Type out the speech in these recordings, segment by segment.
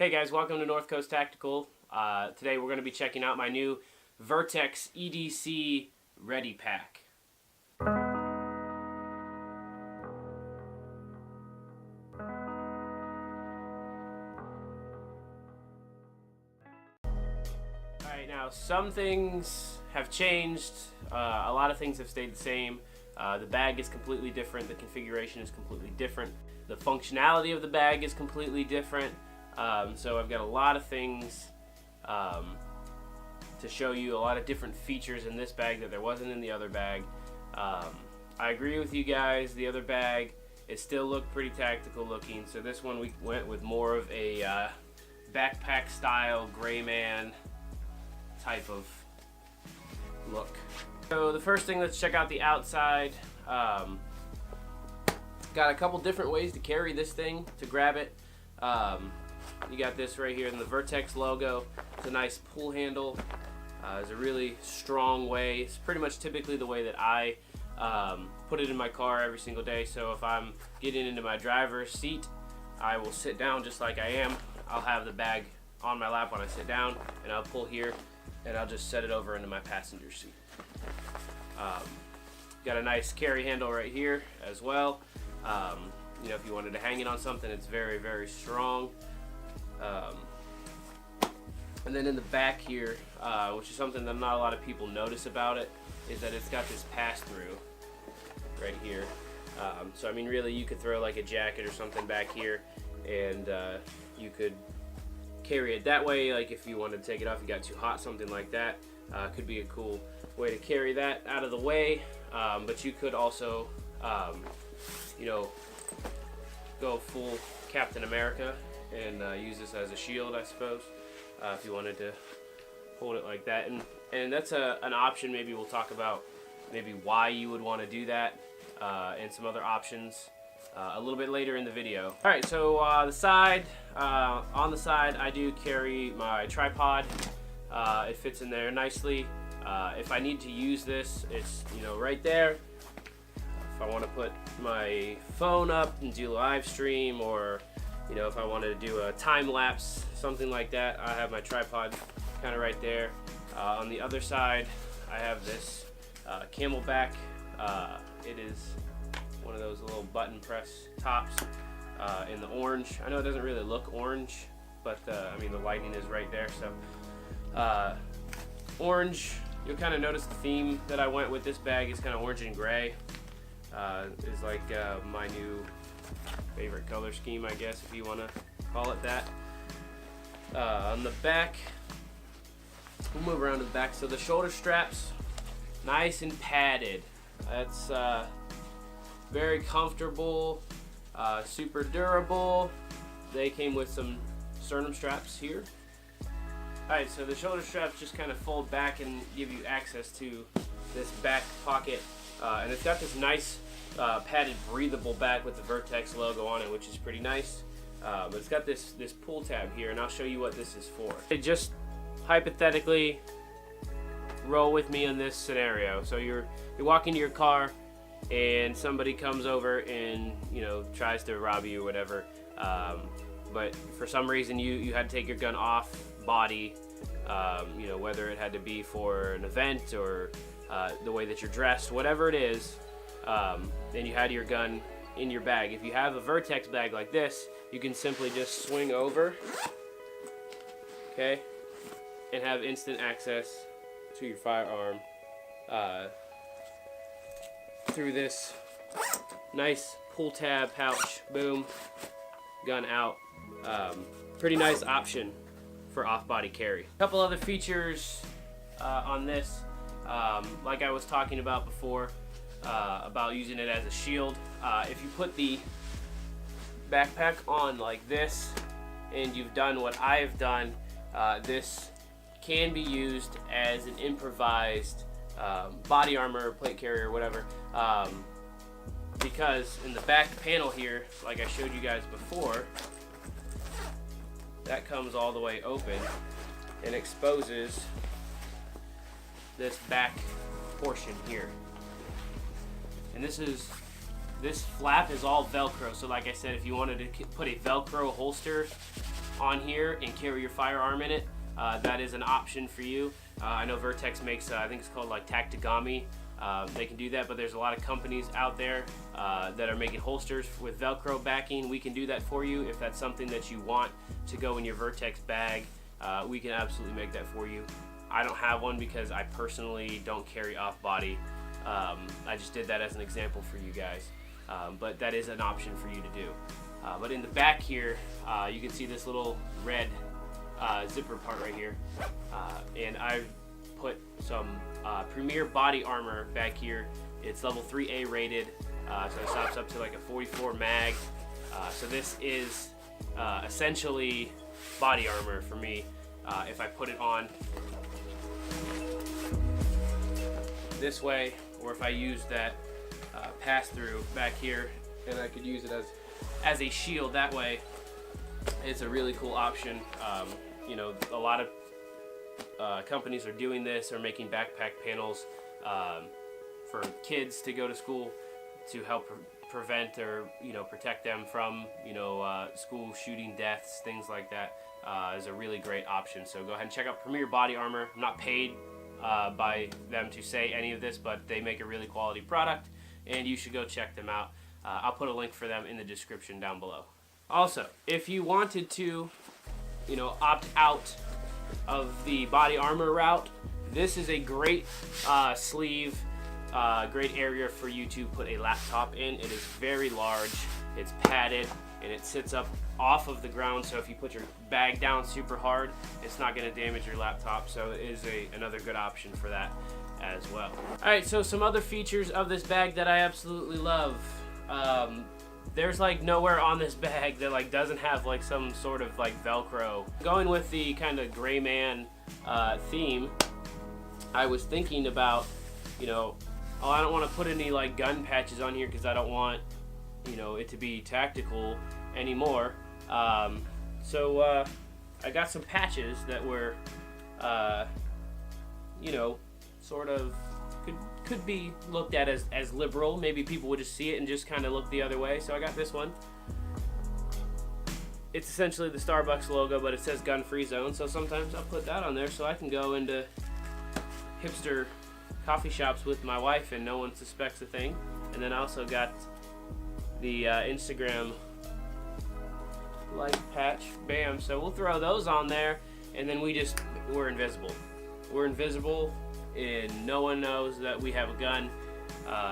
Hey guys, welcome to North Coast Tactical. Today we're going to be checking out my new Vertx Edc Ready Pack. Alright, now some things have changed, a lot of things have stayed the same. The bag is completely different, the configuration is completely different, the functionality of the bag is completely different. So I've got a lot of things to show you, a lot of different features in this bag that there wasn't in the other bag. I agree with you guys, the other bag, it still looked pretty tactical looking, so this one we went with more of a backpack style gray man type of look. So the first thing, let's check out the outside. Got a couple different ways to carry this thing, to grab it. You got this right here in the Vertx logo. It's a nice pull handle. It's a really strong way. It's pretty much typically the way that I put it in my car every single day. So if I'm getting into my driver's seat, I will sit down just like I am. I'll have the bag on my lap when I sit down, and I'll pull here, and I'll just set it over into my passenger seat. Got a nice carry handle right here as well. You know, if you wanted to hang it on something, it's very, very strong. And then in the back here, which is something that not a lot of people notice about it, is that it's got this pass-through right here. So I mean, really, you could throw like a jacket or something back here, and you could carry it that way. Like if you wanted to take it off, you got too hot, something like that, could be a cool way to carry that out of the way. But you could also, you know, go full Captain America and use this as a shield, I suppose, if you wanted to hold it like that. And that's an option. Maybe we'll talk about maybe why you would want to do that, and some other options a little bit later in the video. Alright, so on the side I do carry my tripod. It fits in there nicely. If I need to use this, it's, you know, right there. If I want to put my phone up and do live stream, or you know, if I wanted to do a time lapse, something like that, I have my tripod kind of right there. On the other side, I have this Camelback. It is one of those little button press tops in the orange. I know it doesn't really look orange, but I mean, the lighting is right there. So orange, you'll kind of notice the theme that I went with this bag is kind of orange and gray. Is like my new favorite color scheme, I guess, if you want to call it that. On the back, we'll move around to the back. So the shoulder straps, nice and padded. That's very comfortable, super durable. They came with some sternum straps here. Alright, so the shoulder straps just kind of fold back and give you access to this back pocket. And it's got this nice padded, breathable back with the Vertx logo on it, which is pretty nice. But it's got this pull tab here, and I'll show you what this is for. Just hypothetically, roll with me in this scenario. So you're walking to your car, and somebody comes over and, you know, tries to rob you or whatever. But for some reason you had to take your gun off body. You know, whether it had to be for an event or the way that you're dressed, whatever it is, and you had your gun in your bag. If you have a Vertx bag like this, you can simply just swing over, okay, and have instant access to your firearm through this nice pull tab pouch. Boom, gun out. Pretty nice option for off-body carry. A couple other features on this. Like I was talking about before, about using it as a shield. If you put the backpack on like this, and you've done what I've done, this can be used as an improvised body armor, plate carrier, whatever. Because in the back panel here, like I showed you guys before, that comes all the way open and exposes this back portion here. And this flap is all Velcro. So like I said, if you wanted to put a Velcro holster on here and carry your firearm in it, that is an option for you. I know Vertx makes, I think it's called like Tactigami. They can do that, but there's a lot of companies out there that are making holsters with Velcro backing. We can do that for you if that's something that you want to go in your Vertx bag. We can absolutely make that for you. I don't have one because I personally don't carry off-body. I just did that as an example for you guys, but that is an option for you to do. But in the back here, you can see this little red zipper part right here, and I've put some Premier body armor back here. It's level 3A rated, so it stops up to like a 44 mag. So this is essentially body armor for me if I put it on this way, or if I use that pass-through back here, and I could use it as a shield that way. It's a really cool option. You know, a lot of companies are doing this, or making backpack panels for kids to go to school to help prevent or, you know, protect them from, you know, school shooting deaths, things like that. Is a really great option. So go ahead and check out Premier Body Armor. I'm not paid by them to say any of this, but they make a really quality product, and you should go check them out. I'll put a link for them in the description down below. Also, if you wanted to, you know, opt out of the body armor route, this is a great sleeve, great area for you to put a laptop in. It is very large, it's padded, and it sits up off of the ground, so if you put your bag down super hard, it's not going to damage your laptop. So it is another good option for that as well. Alright, so some other features of this bag that I absolutely love. There's like nowhere on this bag that like doesn't have like some sort of like Velcro. Going with the kind of gray man theme, I was thinking about, you know, oh, I don't want to put any like gun patches on here because I don't want, you know, it to be tactical anymore. So I got some patches that were, you know, sort of could be looked at as liberal. Maybe people would just see it and just kind of look the other way. So I got this one. It's essentially the Starbucks logo, but it says gun-free zone. So sometimes I'll put that on there so I can go into hipster coffee shops with my wife and no one suspects a thing. And then I also got the Instagram like patch, bam. So we'll throw those on there, and then we're invisible. We're invisible, and no one knows that we have a gun.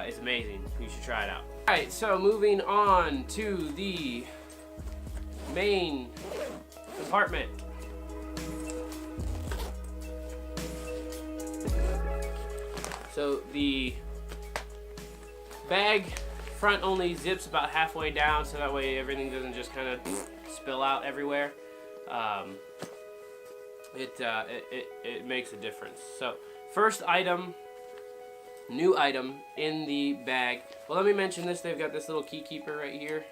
It's amazing. You should try it out. All right, so moving on to the main compartment. So the bag front only zips about halfway down, so that way everything doesn't just kind of spill out everywhere. It makes a difference. So first item, new item in the bag. Well, let me mention this. They've got this little key keeper right here.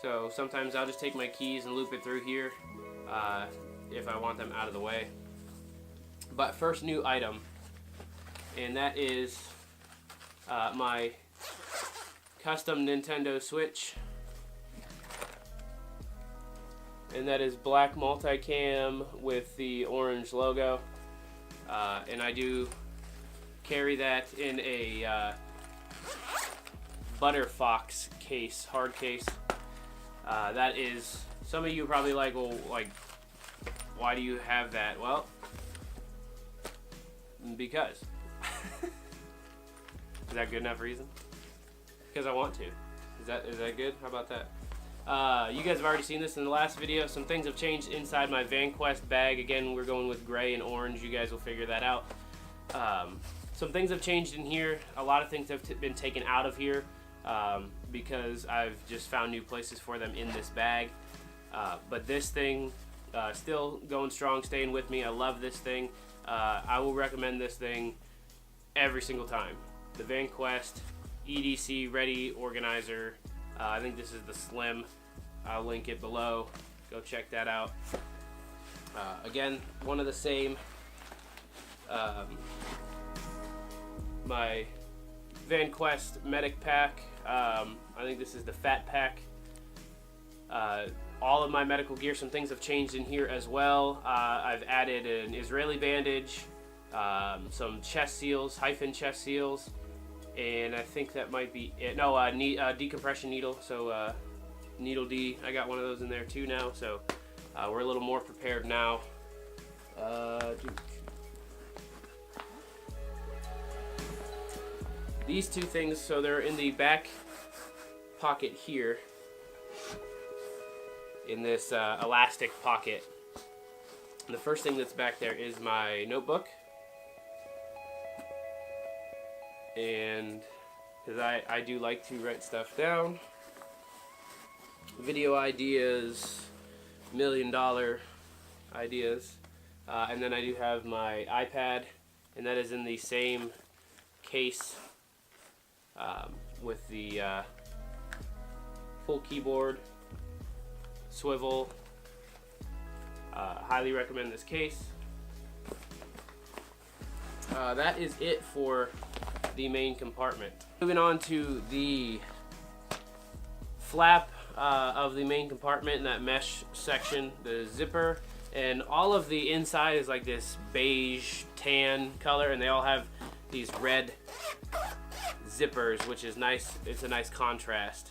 So sometimes I'll just take my keys and loop it through here if I want them out of the way. But first new item, and that is my custom Nintendo Switch, and that is black multicam with the orange logo, and I do carry that in a Butterfox case, hard case. That is, some of you probably like, well, like, why do you have that? Well, because. Is that good enough reason? Because I want to. Is that good? How about that? You guys have already seen this in the last video. Some things have changed inside my VanQuest bag. Again, we're going with gray and orange. You guys will figure that out. Some things have changed in here. A lot of things have been taken out of here because I've just found new places for them in this bag. But this thing, still going strong, staying with me. I love this thing. I will recommend this thing every single time. The VanQuest EDC Ready Organizer. I think this is the Slim. I'll link it below. Go check that out. Again, one of the same. My VanQuest Medic Pack. I think this is the Fat Pack. all of my medical gear. Some things have changed in here as well. I've added an Israeli bandage, some chest seals, hyphen chest seals, and I think that might be it. No, decompression needle, so needle D. I got one of those in there too now, so we're a little more prepared now. These two things, so they're in the back pocket here, in this elastic pocket. And the first thing that's back there is my notebook, and because I do like to write stuff down, video ideas, $1 million ideas, and then I do have my iPad, and that is in the same case with the full keyboard, swivel. Highly recommend this case. That is it for the main compartment. Moving on to the flap of the main compartment, in that mesh section, the zipper, and all of the inside is like this beige tan color, and they all have these red zippers, which is nice. It's a nice contrast.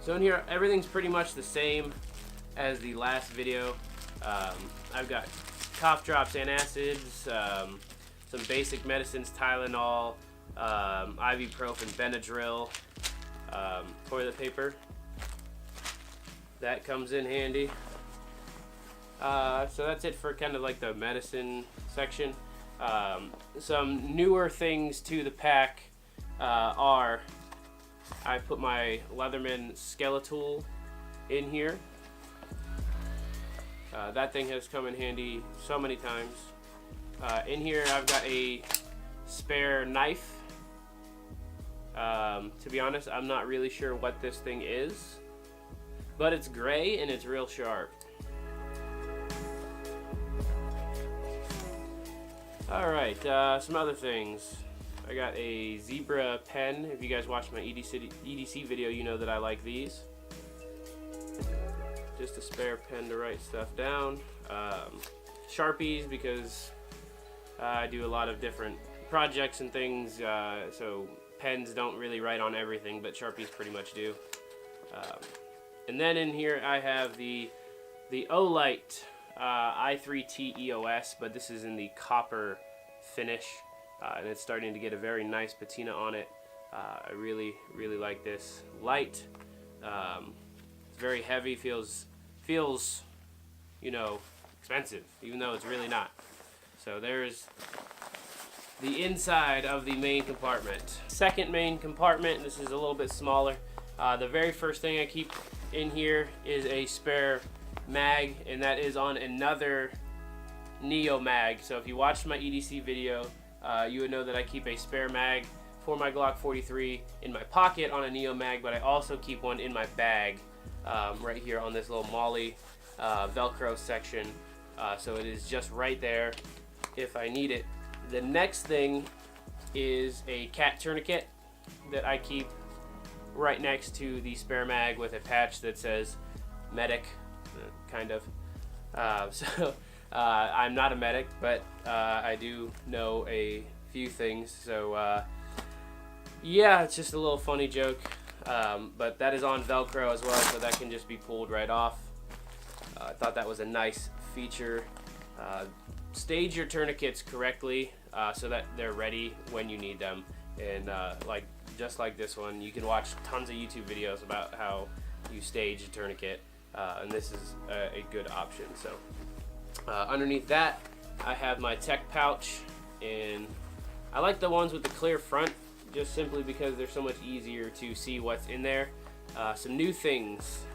So in here, everything's pretty much the same as the last video. I've got cough drops, antacids, some basic medicines, Tylenol, ibuprofen, Benadryl, toilet paper. That comes in handy. So that's it for kind of like the medicine section. Some newer things to the pack are, I put my Leatherman Skeletal in here. That thing has come in handy so many times. In here I've got a spare knife. To be honest, I'm not really sure what this thing is, but it's gray and it's real sharp. Alright, some other things. I got a zebra pen. If you guys watched my EDC video, you know that I like these. Just a spare pen to write stuff down. Sharpies, because I do a lot of different projects and things, so pens don't really write on everything, but Sharpies pretty much do. And then in here I have the Olight i3T EOS, but this is in the copper finish, and it's starting to get a very nice patina on it. I really like this. Light, it's very heavy, feels you know, expensive, even though it's really not. So there's the inside of the main compartment. Second main compartment, this is a little bit smaller. The very first thing I keep in here is a spare mag, and that is on another Neo mag. So if you watched my EDC video, you would know that I keep a spare mag for my Glock 43 in my pocket on a Neo mag, but I also keep one in my bag right here on this little Molly Velcro section. So it is just right there if I need it. The next thing is a cat tourniquet that I keep right next to the spare mag with a patch that says medic, kind of. I'm not a medic, but I do know a few things, so yeah, it's just a little funny joke, but that is on Velcro as well, so that can just be pulled right off. I thought that was a nice feature. Stage your tourniquets correctly so that they're ready when you need them, and just like this one, you can watch tons of YouTube videos about how you stage a tourniquet, and this is a good option. So underneath that, I have my tech pouch, and I like the ones with the clear front just simply because they're so much easier to see what's in there. Some new things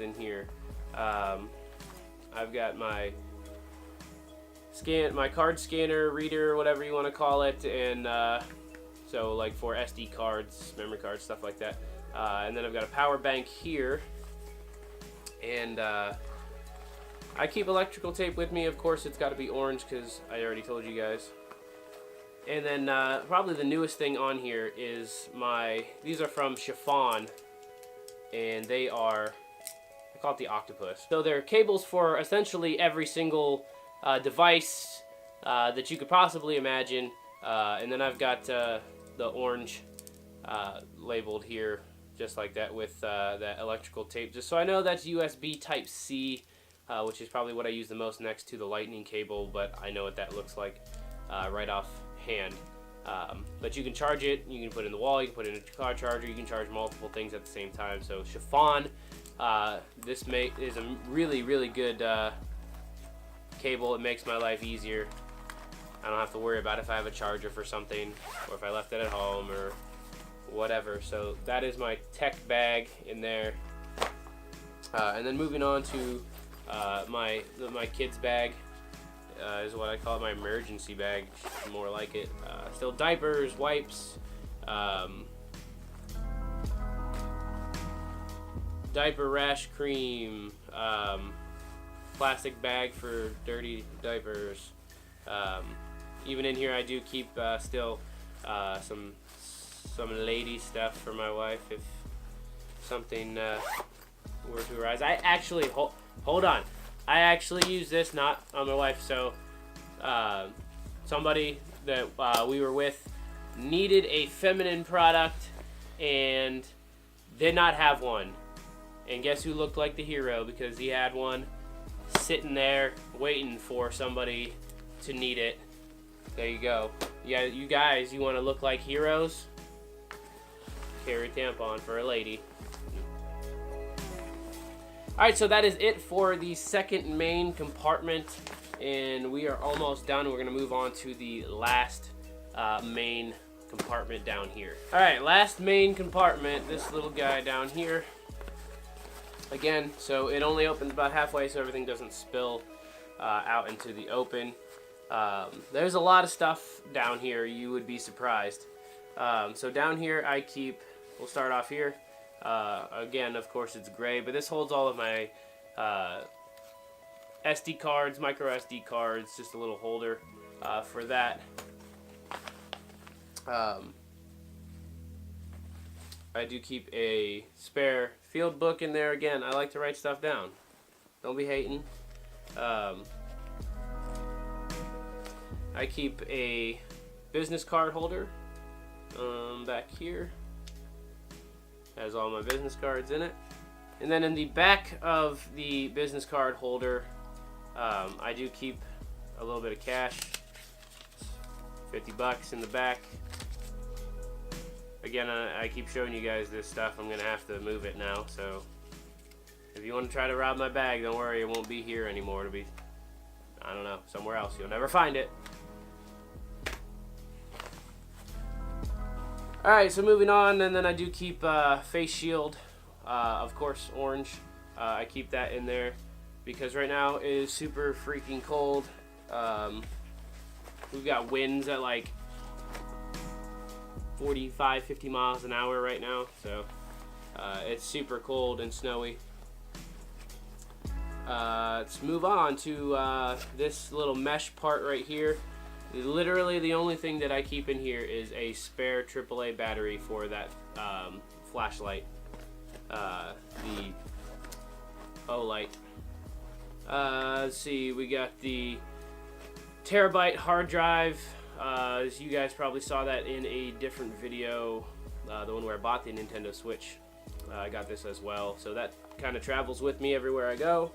in here. I've got my card scanner, reader, whatever you want to call it, and so like for SD cards, memory cards, stuff like that. And then I've got a power bank here, and I keep electrical tape with me. Of course, it's got to be orange because I already told you guys. And then probably the newest thing on here is these are from Chiffon, and they are I call it the octopus. So they're cables for essentially every single device that you could possibly imagine. And then I've got the orange labeled here, just like that, with that electrical tape, just so I know that's USB Type-C, which is probably what I use the most next to the lightning cable, but I know what that looks like right off hand. But you can charge it, you can put it in the wall, you can put it in a car charger, you can charge multiple things at the same time. So chiffon, this is a really, really good cable. It makes my life easier. I don't have to worry about if I have a charger for something, or if I left it at home, or whatever. So that is my tech bag in there. And then moving on to my kids bag, is what I call my emergency bag, more like it. Still diapers, wipes, diaper rash cream, plastic bag for dirty diapers. Even in here I do keep still some lady stuff for my wife if something were to arise. I actually, hold on, I actually use this not on my wife. So somebody that we were with needed a feminine product and did not have one, and guess who looked like the hero, because he had one sitting there waiting for somebody to need it. There you go. Yeah, you guys, you want to look like heroes? Carry tampon for a lady. Alright, so that is it for the second main compartment, and we are almost done. We're going to move on to the last main compartment down here. Alright, last main compartment, this little guy down here. Again, so it only opens about halfway so everything doesn't spill out into the open. There's a lot of stuff down here, you would be surprised. So down here I keep, we'll start off here. Again, of course it's gray, but this holds all of my SD cards, micro SD cards, just a little holder for that. I do keep a spare field book in there. Again, I like to write stuff down. Don't be hating. I keep a business card holder back here. Has all my business cards in it. And then in the back of the business card holder, I do keep a little bit of cash. 50 bucks in the back. Again, I keep showing you guys this stuff. I'm gonna have to move it now, so if you want to try to rob my bag, don't worry, it won't be here anymore. It'll be, I don't know, somewhere else. You'll never find it. Alright, so moving on, and then I do keep face shield, of course orange. I keep that in there because right now it is super freaking cold. We've got winds at like 45, 50 miles an hour right now, so it's super cold and snowy. Let's move on to this little mesh part right here. Literally the only thing that I keep in here is a spare AAA battery for that flashlight, the O-light. Let's see, we got the terabyte hard drive. As you guys probably saw that in a different video, the one where I bought the Nintendo Switch. I got this as well, so that kind of travels with me everywhere I go.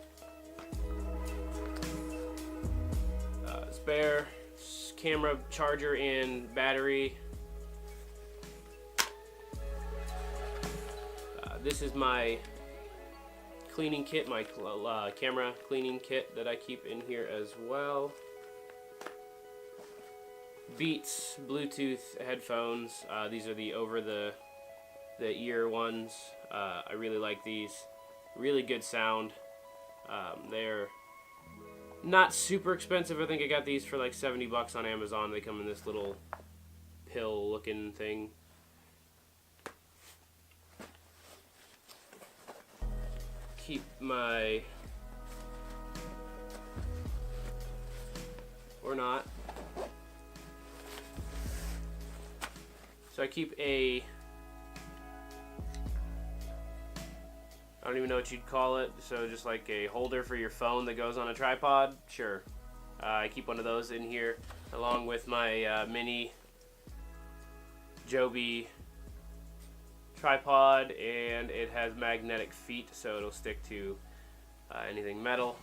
Spare camera charger and battery. This is my cleaning kit, my camera cleaning kit that I keep in here as well. Beats Bluetooth headphones. These are the over the ear ones. I really like these. Really good sound. They're not super expensive. I think I got these for like 70 bucks on Amazon. They come in this little pill looking thing. Keep my, or not. So I keep a I don't even know what you'd call it. So just like a holder for your phone that goes on a tripod. Sure. I keep one of those in here along with my mini Joby tripod, and it has magnetic feet so it'll stick to anything metal.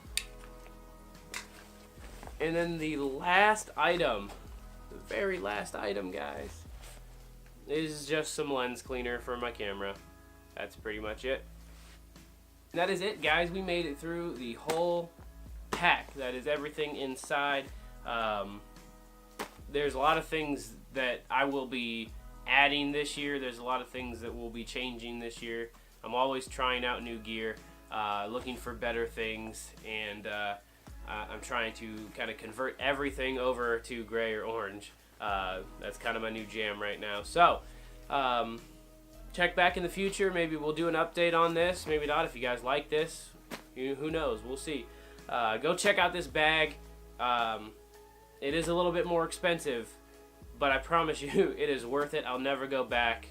And then the last item, the very last item, guys, is just some lens cleaner for my camera. That's pretty much it. And that is it, guys. We made it through the whole pack. That is everything inside. There's a lot of things that I will be adding this year. There's a lot of things that will be changing this year. I'm always trying out new gear, looking for better things, and I'm trying to kind of convert everything over to gray or orange. That's kind of my new jam right now. So check back in the future. Maybe we'll do an update on this, maybe not. If you guys like this, who knows, we'll see. Go check out this bag. It is a little bit more expensive, but I promise you it is worth it. I'll never go back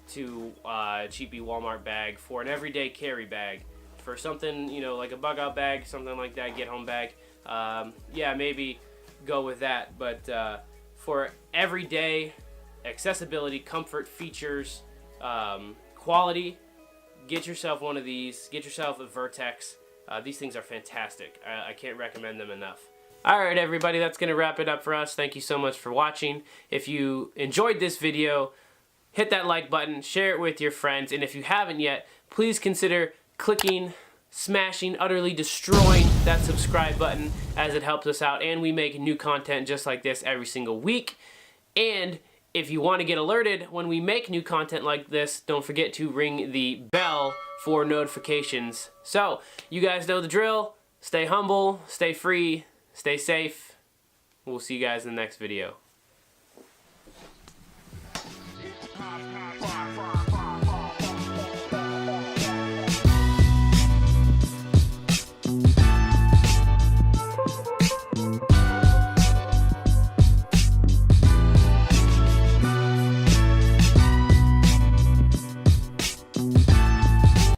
to a cheapy Walmart bag for an everyday carry bag. For something, you know, like a bug out bag, something like that, get home bag, yeah, maybe go with that. But for everyday accessibility, comfort, features, quality, get yourself one of these. Get yourself a Vertx. These things are fantastic. I can't recommend them enough. Alright everybody, that's going to wrap it up for us. Thank you so much for watching. If you enjoyed this video, hit that like button, share it with your friends, and if you haven't yet, please consider clicking, smashing, utterly destroying that subscribe button, as it helps us out, and we make new content just like this every single week. And if you want to get alerted when we make new content like this, don't forget to ring the bell for notifications. So, you guys know the drill. Stay humble, stay free, stay safe. We'll see you guys in the next video.